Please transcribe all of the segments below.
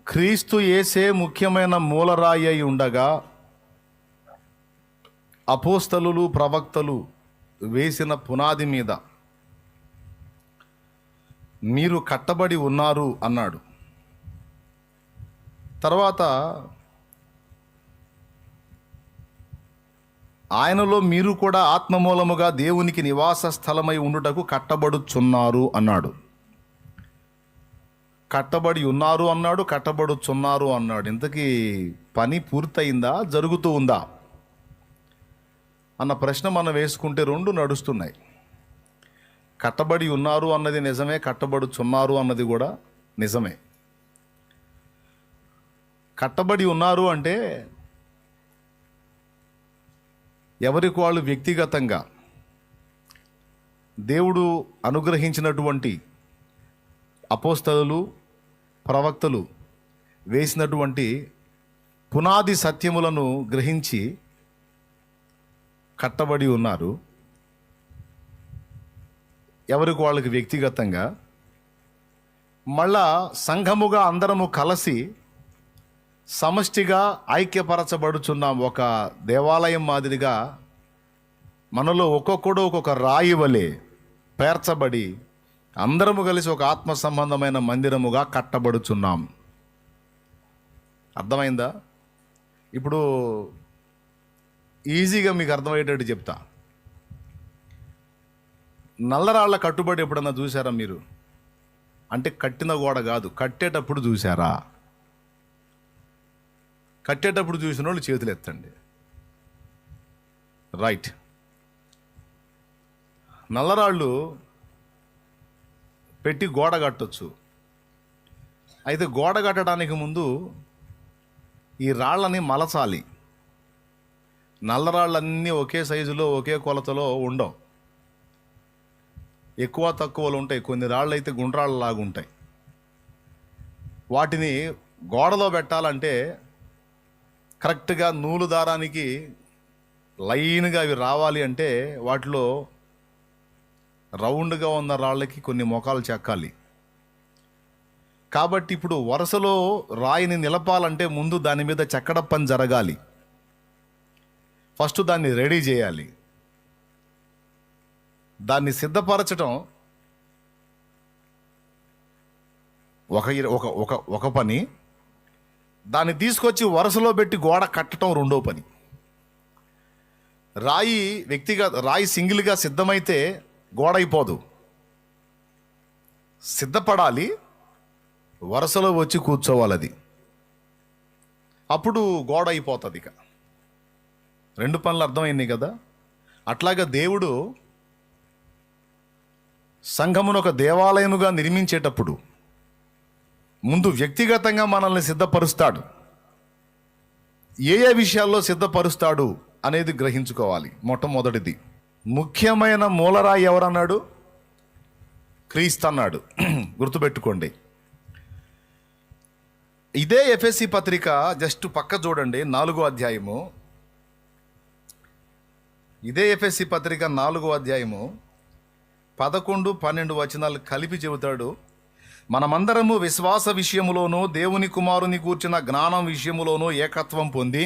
క్రీస్తు యేసే ముఖ్యమైన మూలరాయి అయి ఉండగా అపోస్తలులు ప్రవక్తలు వేసిన పునాది మీద మీరు కట్టబడి ఉన్నారు అన్నాడు. తర్వాత ఆయనలో మీరు కూడా ఆత్మమూలముగా దేవునికి నివాస స్థలమై ఉండుటకు కట్టబడుచున్నారు అన్నాడు. కట్టబడి ఉన్నారు అన్నాడు, కట్టబడుచున్నారు అన్నాడు. ఇంతకీ పని పూర్తయిందా, జరుగుతూ ఉందా అన్న ప్రశ్న మనం వేసుకుంటే రెండు నడుస్తున్నాయి. కట్టబడి ఉన్నారు అన్నది నిజమే, కట్టబడుచున్నారు అన్నది కూడా నిజమే. కట్టబడి ఉన్నారు అంటే ఎవరికి వాళ్ళు వ్యక్తిగతంగా దేవుడు అనుగ్రహించినటువంటి అపోస్తలులు ప్రవక్తలు వేసినటువంటి పునాది సత్యములను గ్రహించి కట్టబడి ఉన్నారు. ఎవరికి వాళ్ళకి వ్యక్తిగతంగా, మళ్ళా సంఘముగా అందరము కలిసి సమష్టిగా ఐక్యపరచబడుచున్నాం. ఒక దేవాలయం మాదిరిగా మనలో ఒక్కొక్కడు ఒక్కొక్క రాయి వలె పేర్చబడి అందరము కలిసి ఒక ఆత్మ సంబంధమైన మందిరముగా కట్టబడుచున్నాం. అర్థమైందా? ఇప్పుడు ఈజీగా మీకు అర్థమయ్యేటట్టు చెప్తా. నల్లరాళ్ల కట్టుబడి ఎప్పుడన్నా చూసారా మీరు? అంటే కట్టిన గోడ కాదు, కట్టేటప్పుడు చూసారా? కట్టేటప్పుడు చూసిన వాళ్ళు చేతులు ఎత్తండి. రైట్. నల్లరాళ్ళు పెట్టి గోడ కట్టొచ్చు. అయితే గోడ కట్టడానికి ముందు ఈ రాళ్ళని మలచాలి. నల్లరాళ్ళన్నీ ఒకే సైజులో ఒకే కొలతలో ఉండవు, ఎక్కువ తక్కువలు ఉంటాయి. కొన్ని రాళ్ళు అయితే గుండ్రాళ్ళలాగా ఉంటాయి. వాటిని గోడలో పెట్టాలంటే కరెక్ట్గా నూలు దారానికి లైన్గా అవి రావాలి అంటే వాటిలో రౌండ్గా ఉన్న రాళ్ళకి కొన్ని మొఖాలు చెక్కాలి. కాబట్టి ఇప్పుడు వరుసలో రాయిని నిలపాలంటే ముందు దాని మీద చెక్కడం పని జరగాలి. ఫస్ట్ దాన్ని రెడీ చేయాలి. దాన్ని సిద్ధపరచడం ఒక పని. దాన్ని తీసుకొచ్చి వరుసలో పెట్టి గోడ కట్టడం రెండో పని. రాయి సింగిల్గా సిద్ధమైతే గోడ అయిపోదు, సిద్ధపడాలి, వరుసలో వచ్చి కూర్చోవాలి. అది అప్పుడు గోడ అయిపోతుంది. ఇక రెండు పనులు అర్థమైంది కదా. అట్లాగా దేవుడు సంఘమును ఒక దేవాలయముగా నిర్మించేటప్పుడు ముందు వ్యక్తిగతంగా మనల్ని సిద్ధపరుస్తాడు. ఏ ఏ విషయాల్లో సిద్ధపరుస్తాడు అనేది గ్రహించుకోవాలి. మొట్టమొదటిది, ముఖ్యమైన మూలరాయి ఎవరన్నాడు? క్రీస్తు అన్నాడు. గుర్తుపెట్టుకోండి. ఇదే ఎఫెసీ పత్రిక జస్ట్ పక్క చూడండి, 4వ అధ్యాయము. ఇదే ఎఫెసీ పత్రిక 4వ అధ్యాయము 11, 12 వచనాలు కలిపి చెబుతాడు. మనమందరము విశ్వాస విషయములోనూ దేవుని కుమారుని గూర్చిన జ్ఞానం విషయములోనూ ఏకత్వం పొంది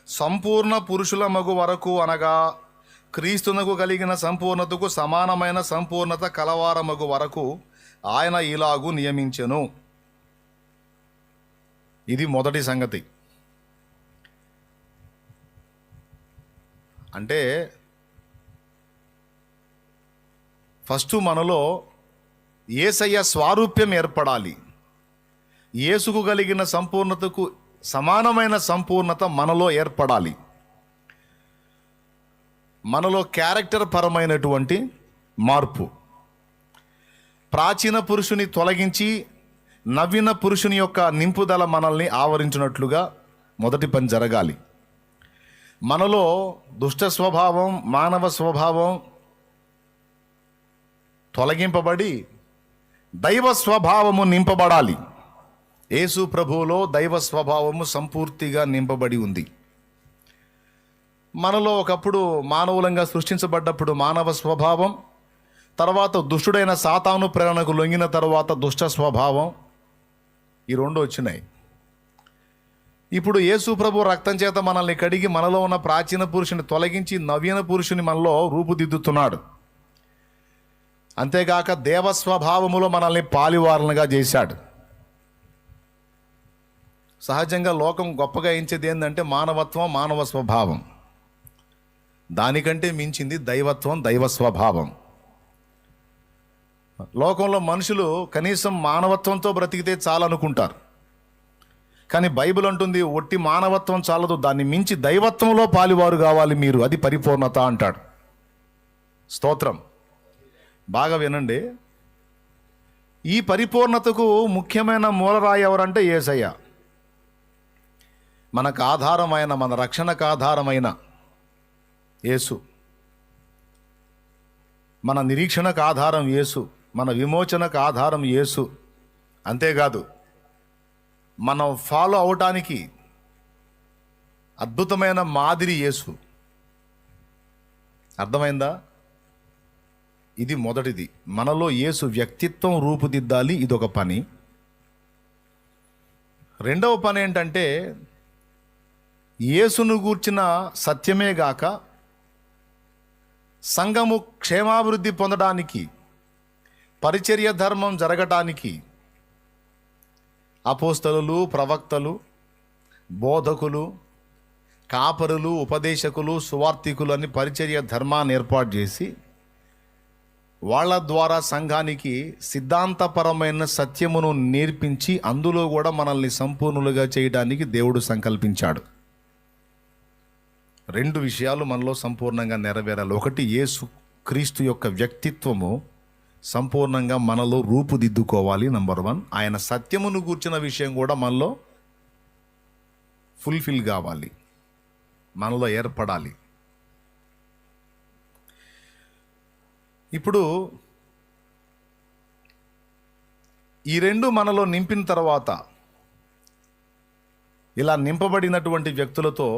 సంపూర్ణ పురుషుల మగు వరకు, అనగా క్రీస్తునకు కలిగిన సంపూర్ణతకు సమానమైన సంపూర్ణత కలవారమగు వరకు ఆయన ఇలాగు నియమించెను. ఇది మొదటి సంగతి. అంటే ఫస్ట్ మనలో యేసయ్య స్వారూప్యం ఏర్పడాలి. యేసుకు కలిగిన సంపూర్ణతకు సమానమైన సంపూర్ణత మనలో ఏర్పడాలి. మనలో క్యారెక్టర్ పరమైనటువంటి మార్పు. ప్రాచీన పురుషుని తొలగించి నవీన పురుషుని యొక్క నింపుదల మనల్ని ఆవరించినట్లుగా మొదటి పని జరగాలి. మనలో దుష్ట స్వభావం, మానవ స్వభావం తొలగింపబడి దైవ స్వభావము నింపబడాలి. యేసు ప్రభువులో దైవ స్వభావము సంపూర్తిగా నింపబడి ఉంది. మనలో ఒకప్పుడు మానవులంగా సృష్టించబడ్డప్పుడు మానవ స్వభావం, తర్వాత దుష్టుడైన సాతాను ప్రేరణకు లొంగిన తర్వాత దుష్ట స్వభావం, ఈ రెండు వచ్చినాయి. ఇప్పుడు యేసు ప్రభు రక్తం చేత మనల్ని కడిగి మనలో ఉన్న ప్రాచీన పురుషుని తొలగించి నవీన పురుషుని మనలో రూపుదిద్దుతున్నాడు. అంతేగాక దేవస్వభావములో మనల్ని పాలివారలుగా చేశాడు. సహజంగా లోకం గొప్పగా ఎంచేది ఏంటంటే మానవత్వం, మానవ స్వభావం. దానికంటే మించింది దైవత్వం, దైవ స్వభావం. లోకంలో మనుషులు కనీసం మానవత్వంతో బ్రతికితే చాలనుకుంటారు. కానీ బైబిల్ అంటుంది ఒట్టి మానవత్వం చాలదు, దాన్ని మించి దైవత్వంలో పాలివారు కావాలి మీరు, అది పరిపూర్ణత అంటాడు. స్తోత్రం. బాగా వినండి. ఈ పరిపూర్ణతకు ముఖ్యమైన మూలరాయి ఎవరంటే యేసయ్య. మనకు ఆధారమైన, మన రక్షణకు ఆధారమైన యేసు, మన నిరీక్షణకు ఆధారం యేసు, మన విమోచనకు ఆధారం యేసు. అంతేకాదు మనం ఫాలో అవటానికి అద్భుతమైన మాదిరి యేసు. అర్థమైందా? ఇది మొదటిది. మనలో యేసు వ్యక్తిత్వం రూపుదిద్దాలి, ఇదొక పని. రెండవ పని ఏంటంటే యేసును గూర్చిన సత్యమే గాక సంఘము క్షేమాభివృద్ధి పొందడానికి, పరిచర్య ధర్మం జరగటానికి అపోస్తలులు, ప్రవక్తలు, బోధకులు, కాపరులు, ఉపదేశకులు, సువార్తికులు అని పరిచర్య ధర్మాన్ని ఏర్పాటు చేసి వాళ్ళ ద్వారా సంఘానికి సిద్ధాంతపరమైన సత్యమును నేర్పించి అందులో కూడా మనల్ని సంపూర్ణులుగా చేయడానికి దేవుడు సంకల్పించాడు. రెండు విషయాలు మనలో సంపూర్ణంగా నెరవేరాలి. ఒకటి, యేసు క్రీస్తు యొక్క వ్యక్తిత్వము సంపూర్ణంగా మనలో రూపుదిద్దుకోవాలి. నంబర్ 1. ఆయన సత్యమును గూర్చిన విషయం కూడా మనలో ఫుల్ఫిల్ కావాలి, మనలో ఏర్పడాలి. ఇప్పుడు ఈ రెండు మనలో నింపిన తర్వాత ఇలా నింపబడినటువంటి వ్యక్తులతో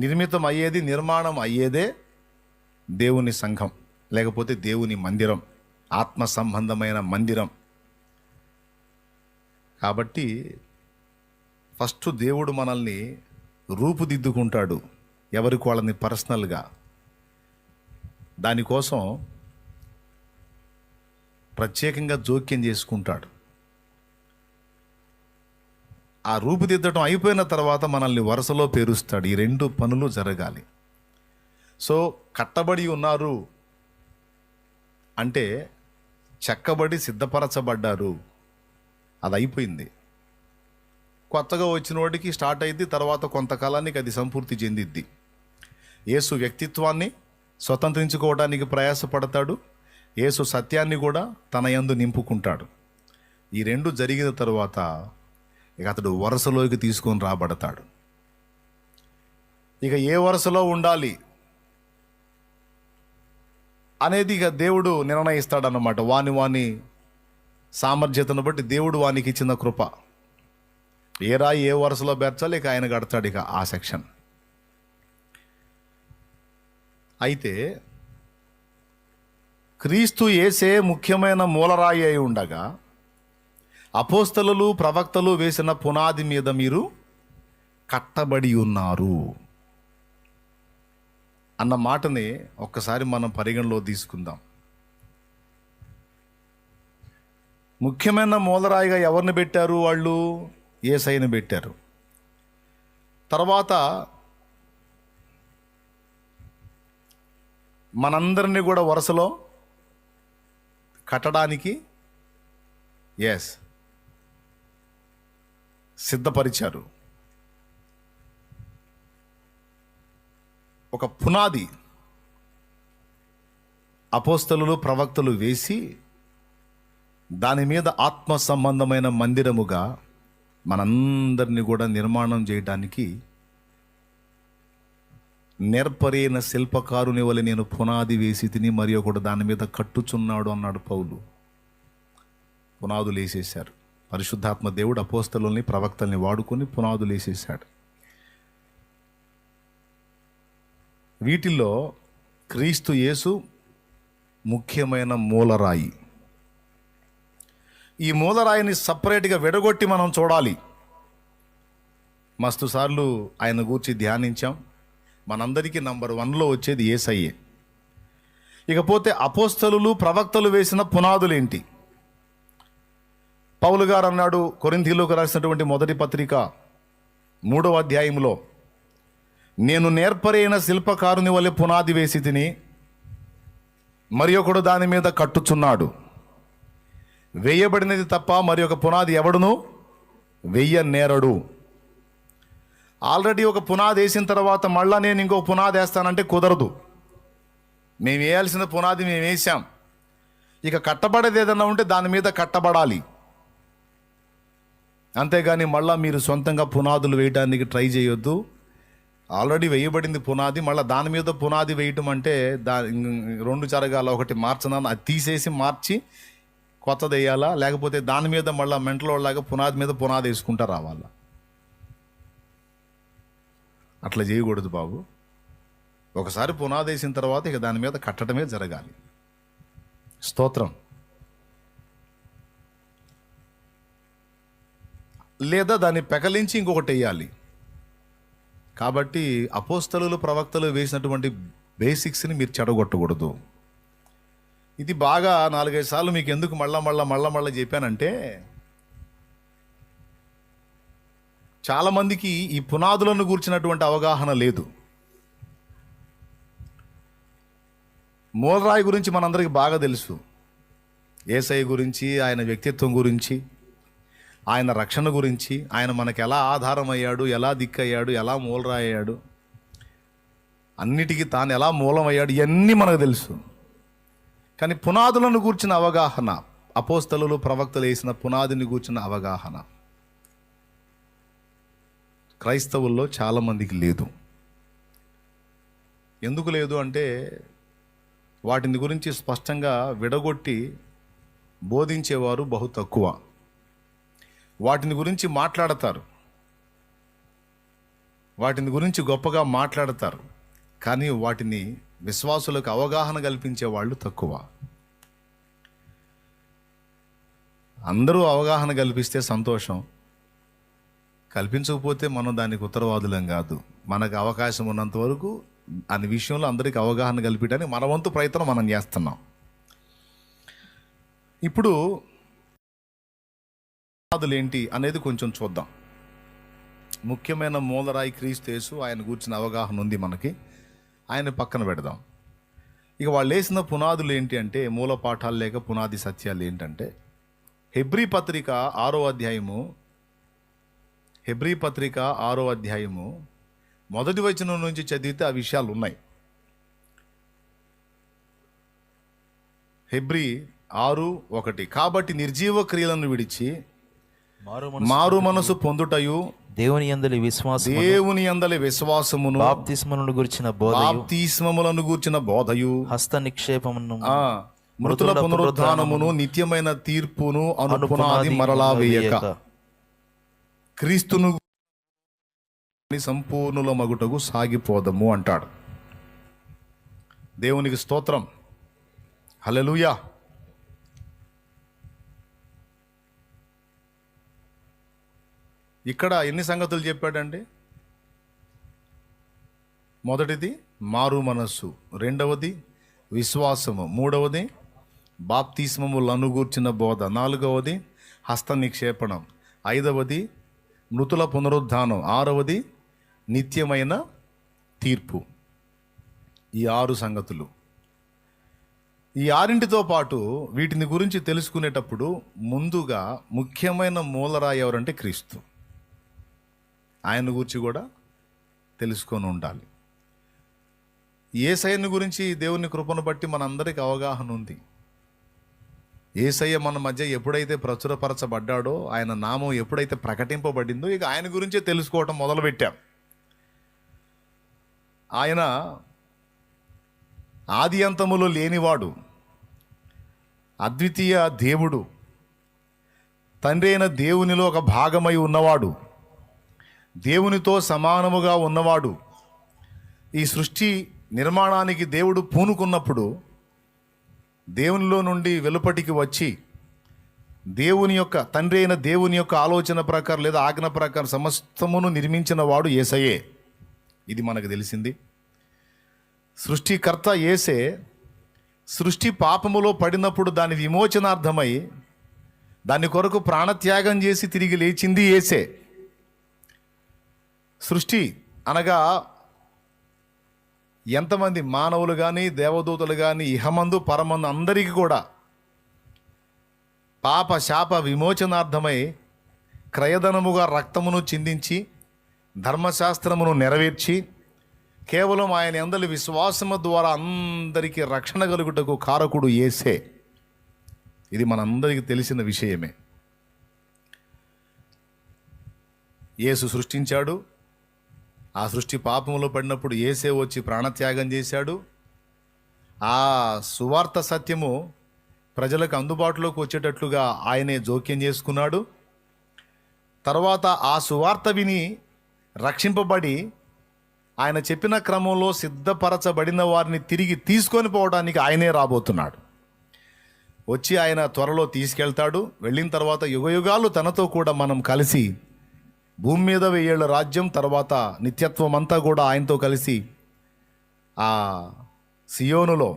నిర్మితం అయ్యేదే దేవుని సంఘం, లేకపోతే దేవుని మందిరం, ఆత్మ సంబంధమైన మందిరం. కాబట్టి ఫస్ట్ దేవుడు మనల్ని రూపుదిద్దుకుంటాడు, ఎవరికి వాళ్ళని పర్సనల్గా. దానికోసం ప్రత్యేకంగా జోక్యం చేసుకుంటాడు. ఆ రూపుదిద్దటం అయిపోయిన తర్వాత మనల్ని వరుసలో పేరుస్తాడు. ఈ రెండు పనులు జరగాలి. సో కట్టబడి ఉన్నారు అంటే చెక్కబడి సిద్ధపరచబడ్డారు, అది అయిపోయింది. కొత్తగా వచ్చిన వాడికి స్టార్ట్ అయింది, తర్వాత కొంతకాలానికి అది సంపూర్తి చెందిద్ది. యేసు వ్యక్తిత్వాన్ని స్వతంత్రించుకోవడానికి ప్రయాసపడతాడు, యేసు సత్యాన్ని కూడా తన యందు నింపుకుంటాడు. ఈ రెండు జరిగిన తరువాత ఇక అతడు వరుసలోకి తీసుకొని రాబడతాడు. ఇక ఏ వరుసలో ఉండాలి అనేది ఇక దేవుడు నిర్ణయిస్తాడన్నమాట. వాని సామర్థ్యతను బట్టి దేవుడు వానికి ఇచ్చిన కృప, ఏ రాయి ఏ వరుసలో బెర్చాలి ఇక ఆయన కడతాడు ఇక ఆ సెక్షన్. అయితే క్రీస్తు యేసే ముఖ్యమైన మూలరాయి అయి ఉండగా అపోస్తలులు, ప్రవక్తలు వేసిన పునాది మీద మీరు కట్టబడి ఉన్నారు అన్న మాటని ఒక్కసారి మనం పరిగణలో తీసుకుందాం. ముఖ్యమైన మూలరాయిగా ఎవరిని పెట్టారు? వాళ్ళు యేసయ్యను పెట్టారు. తర్వాత మనందరినీ కూడా వరుసలో కట్టడానికి సిద్ధపరిచారు. ఒక పునాది అపోస్తలులు, ప్రవక్తలు వేసి దాని మీద ఆత్మ సంబంధమైన మందిరముగా మనందరినీ కూడా నిర్మాణం చేయడానికి నేర్పరైన శిల్పకారుని వలె నేను పునాది వేసి తిని మరి ఒకడు దాని మీద కట్టుచున్నాడు అన్నాడు పౌలు. పునాదులు వేసేశారు. పరిశుద్ధాత్మ దేవుడు అపోస్తలుల్ని, ప్రవక్తల్ని వాడుకొని పునాదులు వేసేశాడు. వీటిల్లో క్రీస్తు యేసు ముఖ్యమైన మూలరాయి. ఈ మూలరాయిని సపరేట్గా విడగొట్టి మనం చూడాలి. మస్తు సార్లు ఆయన గూర్చి ధ్యానించాం. మనందరికీ నంబర్ 1లో వచ్చేది యేసయ్యే. ఇకపోతే అపోస్తలులు ప్రవక్తలు వేసిన పునాదులేంటి? పౌలు గారు అన్నాడు కొరింథీయులకు రాసినటువంటి మొదటి పత్రిక 3వ అధ్యాయంలో, నేను నేర్పరైన శిల్పకారుని వలె పునాది వేసి తిని మరి ఒకడు దాని మీద కట్టుచున్నాడు. వేయబడినది తప్ప మరి ఒక పునాది ఎవడును వెయ్యనేరడు. ఆల్రెడీ ఒక పునాది వేసిన తర్వాత మళ్ళా నేను ఇంకో పునాది వేస్తానంటే కుదరదు. మేము వేయాల్సిన పునాది మేము వేసాం. ఇక కట్టబడేది ఏదన్నా ఉంటే దాని మీద కట్టబడాలి. అంతేగాని మళ్ళీ మీరు సొంతంగా పునాదులు వేయడానికి ట్రై చేయొద్దు. ఆల్రెడీ వేయబడింది పునాది, మళ్ళీ దాని మీద పునాది వేయటం అంటే రెండు జరగాల. ఒకటి మార్చదాన్ని అది తీసేసి మార్చి కొత్తది వేయాలా, లేకపోతే దాని మీద మళ్ళీ మెంటలోలాగా పునాది మీద పునాది వేసుకుంటా రావాలా. అట్లా చేయకూడదు బాబు. ఒకసారి పునాది వేసిన తర్వాత ఇక దాని మీద కట్టడమే జరగాలి. స్తోత్రం. లేదా దాన్ని పెకలించి ఇంకొకటి వేయాలి. కాబట్టి అపోస్తలులు ప్రవక్తలు వేసినటువంటి బేసిక్స్ని మీరు చెడగొట్టకూడదు. ఇది బాగా 4-5 సార్లు మీకు ఎందుకు మళ్ళా చెప్పానంటే, చాలామందికి ఈ పునాదులను గూర్చినటువంటి అవగాహన లేదు. మూలరాయి గురించి మనందరికీ బాగా తెలుసు. యేసయ్య గురించి, ఆయన వ్యక్తిత్వం గురించి, ఆయన రక్షణ గురించి, ఆయన మనకు ఎలా ఆధారం అయ్యాడు, ఎలా దిక్కయ్యాడు, ఎలా మూలరాయి అయ్యాడు, అన్నిటికీ తాను ఎలా మూలం అయ్యాడు, ఇవన్నీ మనకు తెలుసు. కానీ పునాదులను గూర్చిన అవగాహన, అపోస్తలులు ప్రవక్తలు వేసిన పునాదిని గూర్చిన అవగాహన క్రైస్తవుల్లో చాలామందికి లేదు. ఎందుకు లేదు అంటే, వాటిని గురించి స్పష్టంగా విడగొట్టి బోధించేవారు బహు తక్కువ. వాటిని గురించి మాట్లాడతారు, వాటిని గురించి గొప్పగా మాట్లాడతారు, కానీ వాటిని విశ్వాసులకు అవగాహన కల్పించే వాళ్ళు తక్కువ. అందరూ అవగాహన కల్పిస్తే సంతోషం, కల్పించకపోతే మనం దానికి ఉత్తరవాదులం కాదు. మనకు అవకాశం ఉన్నంత వరకు అనే విషయంలో అందరికీ అవగాహన కల్పించడానికి మన వంతు ప్రయత్నం మనం చేస్తున్నాం. ఇప్పుడు పునాదులేంటి అనేది కొంచెం చూద్దాం. ముఖ్యమైన మూలరాయి క్రీస్తు యేసు. ఆయన గూర్చిన అవగాహన ఉంది మనకి, ఆయన పక్కన పెడదాం. ఇక వాళ్ళు వేసిన పునాదులు ఏంటి అంటే, మూల పాఠాలు లేక పునాది సత్యాలు ఏంటంటే, హెబ్రీ పత్రిక 6వ అధ్యాయము 1వ వచనం నుంచి చదివితే ఆ విషయాలు ఉన్నాయి. హెబ్రీ 6:1, కాబట్టి నిర్జీవ క్రియలను విడిచి మారు మనసు పొందుటయు దేవుని యందలి విశ్వాసమును బాప్తిస్మములను గూర్చిన బోధయు హస్త నిక్షేపమును మృతుల పునరుద్ధానమును నిత్యమైన తీర్పును అను పునాది మరలా వేయక క్రీస్తును సంపూర్ణుల మగుటకు సాగిపోదము అంటాడు. దేవునికి స్తోత్రం. హల్లెలూయా. ఇక్కడ ఎన్ని సంగతులు చెప్పాడండి? మొదటిది మారు మనస్సు, రెండవది విశ్వాసము, మూడవది బాప్తిస్మములను గూర్చిన బోధ, నాలుగవది హస్త నిక్షేపణం, ఐదవది మృతుల పునరుద్ధానం, ఆరవది నిత్యమైన తీర్పు. ఈ 6 సంగతులు. ఈ 6ంటితో పాటు వీటిని గురించి తెలుసుకునేటప్పుడు ముందుగా ముఖ్యమైన మూలరాయి ఎవరంటే క్రీస్తు. ఆయన గురించి కూడా తెలుసుకొని ఉండాలి. యేసయ్యను గురించి దేవుని కృపను బట్టి మనందరికీ అవగాహన ఉంది. యేసయ్య మన మధ్య ఎప్పుడైతే ప్రచురపరచబడ్డాడో, ఆయన నామం ఎప్పుడైతే ప్రకటింపబడిందో, ఇక ఆయన గురించే తెలుసుకోవటం మొదలుపెట్టాం. ఆయన ఆది అంతములో లేనివాడు, అద్వితీయ దేవుడు, తండ్రి అయిన దేవునిలో ఒక భాగమై ఉన్నవాడు, దేవునితో సమానముగా ఉన్నవాడు. ఈ సృష్టి నిర్మాణానికి దేవుడు పూనుకున్నప్పుడు దేవునిలో నుండి వెలుపటికి వచ్చి దేవుని యొక్క తండ్రి అయిన దేవుని యొక్క ఆలోచన ప్రకారం లేదా ఆజ్ఞ ప్రకారం సమస్తమును నిర్మించిన వాడు యేసయ్యే. ఇది మనకు తెలిసింది. సృష్టికర్త యేసే. సృష్టి పాపములో పడినప్పుడు దాని విమోచనార్థమై దాని కొరకు ప్రాణత్యాగం చేసి తిరిగి లేచింది యేసే. సృష్టి అనగా ఎంతమంది మానవులు కానీ దేవదూతలు కానీ ఇహమందు పరమందు అందరికీ కూడా పాప శాప విమోచనార్థమై క్రయధనముగా రక్తమును చిందించి ధర్మశాస్త్రమును నెరవేర్చి కేవలం ఆయన యందలి విశ్వాసము ద్వారా అందరికీ రక్షణ కలుగుటకు కారకుడు యేసే. ఇది మనందరికీ తెలిసిన విషయమే. యేసు సృష్టించాడు. ఆ సృష్టి పాపములో పడినప్పుడు యేసే వచ్చి ప్రాణత్యాగం చేశాడు. ఆ సువార్త సత్యము ప్రజలకు అందుబాటులోకి వచ్చేటట్లుగా ఆయనే జోక్యం చేసుకున్నాడు. తర్వాత ఆ సువార్త విని రక్షింపబడి ఆయన చెప్పిన క్రమంలో సిద్ధపరచబడిన వారిని తిరిగి తీసుకొని పోవడానికి ఆయనే రాబోతున్నాడు. వచ్చి ఆయన త్వరలో తీసుకెళ్తాడు. వెళ్ళిన తర్వాత యుగయుగాలు తనతో కూడా మనం కలిసి భూమి మీద 1000 ఏళ్ల రాజ్యం తర్వాత నిత్యత్వం అంతా కూడా ఆయనతో కలిసి ఆ సియోనులో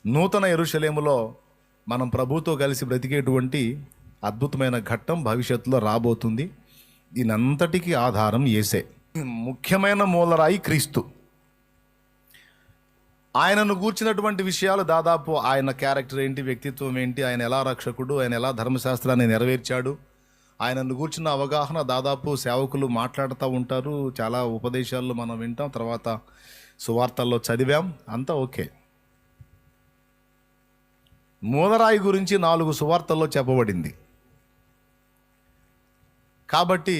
నూతన యెరూషలేములో మనం ప్రభుతో కలిసి బ్రతికేటువంటి అద్భుతమైన ఘట్టం భవిష్యత్తులో రాబోతుంది. దీనంతటికీ ఆధారం యేసే. ముఖ్యమైన మూలరాయి క్రీస్తు. ఆయనను గూర్చినటువంటి విషయాలు దాదాపు ఆయన క్యారెక్టర్ ఏంటి, వ్యక్తిత్వం ఏంటి, ఆయన ఎలా రక్షకుడు, ఆయన ఎలా ధర్మశాస్త్రాన్ని నెరవేర్చాడు, ఆయనను గూర్చిన అవగాహన దాదాపు సేవకులు మాట్లాడుతూ ఉంటారు. చాలా ఉపదేశాల్లో మనం వింటాం, తర్వాత సువార్తల్లో చదివాం. అంతా ఓకే. మూలరాయి గురించి 4 సువార్తల్లో చెప్పబడింది. కాబట్టి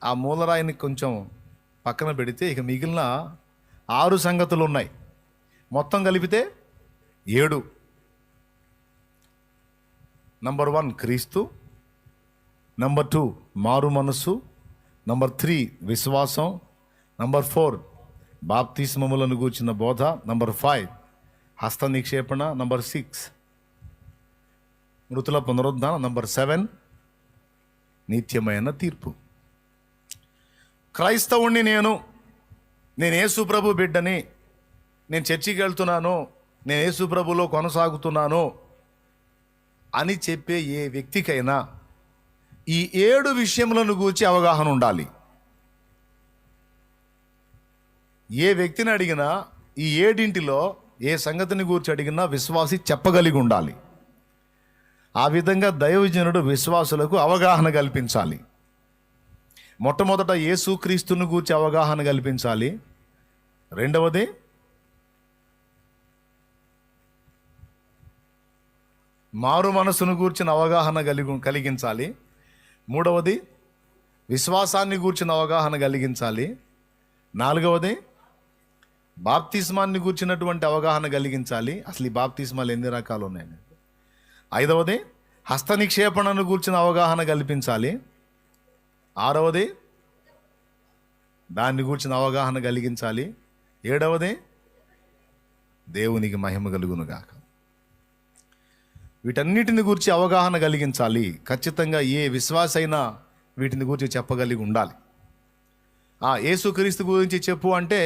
ఆ మూలరాయిని కొంచెం పక్కన పెడితే ఇక మిగిలిన 6 సంగతులు ఉన్నాయి. మొత్తం కలిపితే 7. నంబర్ 1 క్రీస్తు, నంబర్ 2 మారు మనస్సు, నంబర్ 3 విశ్వాసం, నంబర్ 4 బాప్తిస్మములను గూర్చిన బోధ, నంబర్ 5 హస్త నిక్షేపణ, నంబర్ 6 మృతుల పునరుద్ధానం, నంబర్ 7 నిత్యమైన తీర్పు. క్రైస్తవుణ్ణి నేను యేసు ప్రభు బిడ్డని, నేను చర్చికి వెళ్తున్నాను, నేను యేసు ప్రభులో కొనసాగుతున్నాను అని చెప్పే ఏ వ్యక్తికైనా ఈ 7 విషయములను గూర్చి అవగాహన ఉండాలి. ఏ వ్యక్తిని అడిగినా ఈ 7 ఏ సంగతిని గూర్చి అడిగినా విశ్వాసి చెప్పగలిగి ఉండాలి. ఆ విధంగా దైవజనుడు విశ్వాసులకు అవగాహన కల్పించాలి. మొట్టమొదట యేసుక్రీస్తును గూర్చి అవగాహన కల్పించాలి. రెండవది మారు మనసును గూర్చిన అవగాహన కలిగించాలి. మూడవది విశ్వాసాన్ని గూర్చిన అవగాహన కలిగించాలి. 4వది బాప్తిస్మాన్ని గూర్చినటువంటి అవగాహన కలిగించాలి. అసలు ఈ బాప్తిస్మాలు ఎన్ని రకాలు ఉన్నాయని. 5వది హస్త నిక్షేపణను గూర్చిన అవగాహన కల్పించాలి. 6వది దాన్ని గూర్చిన అవగాహన కలిగించాలి. 7వది దేవునికి మహిమ కలుగునుగాక. వీటన్నిటిని గురించి అవగాహన కలిగించాలి. ఖచ్చితంగా ఏ విశ్వాసైనా వీటిని గురించి చెప్పగలిగి ఉండాలి. యేసుక్రీస్తు గురించి చెప్పు అంటే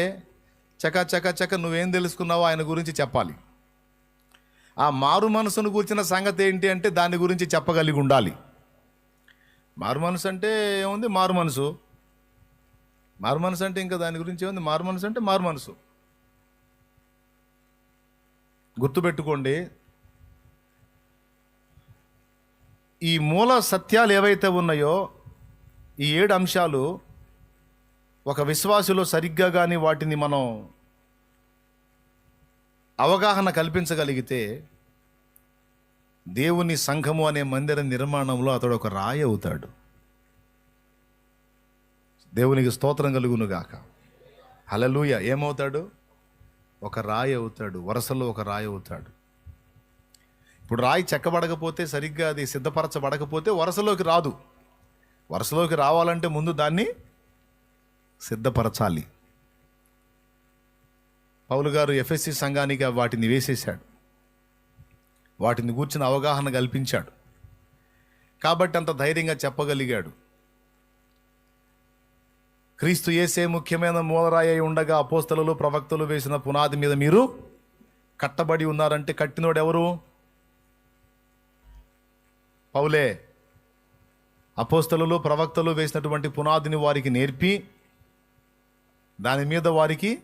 చక నువ్వేం తెలుసుకున్నావో ఆయన గురించి చెప్పాలి. ఆ మారు మనసును గురించిన సంగతి ఏంటి అంటే దాని గురించి చెప్పగలిగి ఉండాలి. మారు మనసు అంటే ఏముంది? మారు మనసు అంటే ఇంకా దాని గురించి ఏముంది? మారు మనసు అంటే మారు మనసు. గుర్తుపెట్టుకోండి, ఈ మూల సత్యాలు ఏవైతే ఉన్నాయో ఈ 7 అంశాలు ఒక విశ్వాసులో సరిగ్గా కానీ వాటిని మనం అవగాహన కల్పించగలిగితే దేవుని సంఘము అనే మందిర నిర్మాణంలో అతడు ఒక రాయి అవుతాడు. దేవునికి స్తోత్రం కలుగునుగాక. హల్లెలూయా. ఏమవుతాడు? ఒక రాయి అవుతాడు. వరుసలో ఒక రాయి అవుతాడు. ఇప్పుడు రాయి చెక్కబడకపోతే, సరిగ్గా అది సిద్ధపరచబడకపోతే వరుసలోకి రాదు. వరుసలోకి రావాలంటే ముందు దాన్ని సిద్ధపరచాలి. పౌలు గారు ఎఫెసీ సంఘానికి వాటిని వేసేశాడు. వాటిని గూర్చిన అవగాహన కల్పించాడు. కాబట్టి అంత ధైర్యంగా చెప్పగలిగాడు. క్రీస్తు యేసే ముఖ్యమైన మూలరాయి అయి ఉండగా అపోస్తలులు ప్రవక్తలు వేసిన పునాది మీద మీరు కట్టబడి ఉన్నారంటే కట్టినోడు ఎవరు? పౌలే. అపోస్తలులు ప్రవక్తలు వేసినటువంటి పునాదిని వారికి నేర్పి దాని మీద వారికి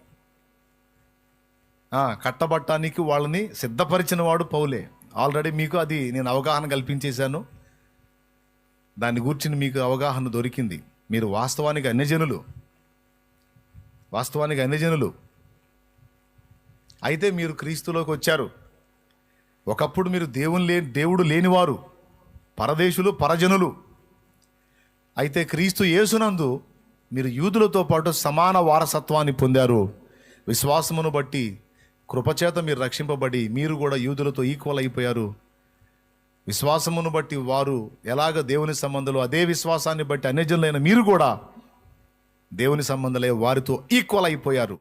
కట్టబట్టానికి వాళ్ళని సిద్ధపరిచిన వాడు పౌలే. ఆల్రెడీ మీకు అది నేను అవగాహన కల్పించేశాను. దాని గురించి మీకు అవగాహన దొరికింది. మీరు వాస్తవానికి అన్యజనులు అయితే మీరు క్రీస్తులోకి వచ్చారు. ఒకప్పుడు మీరు దేవుడు లేనివారు, పరదేశులు, పరజనులు. అయితే క్రీస్తు యేసునందు మీరు యూదులతో పాటు సమాన వారసత్వాన్ని పొందారు. విశ్వాసమును బట్టి కృపచేత మీరు రక్షింపబడి మీరు కూడా యూదులతో ఈక్వల్ అయిపోయారు. విశ్వాసమును బట్టి వారు ఎలాగ దేవుని సంబంధాలు, అదే విశ్వాసాన్ని బట్టి అన్యజనులైన మీరు కూడా దేవుని సంబంధాలే వారితో ఈక్వల్ అయిపోయారు.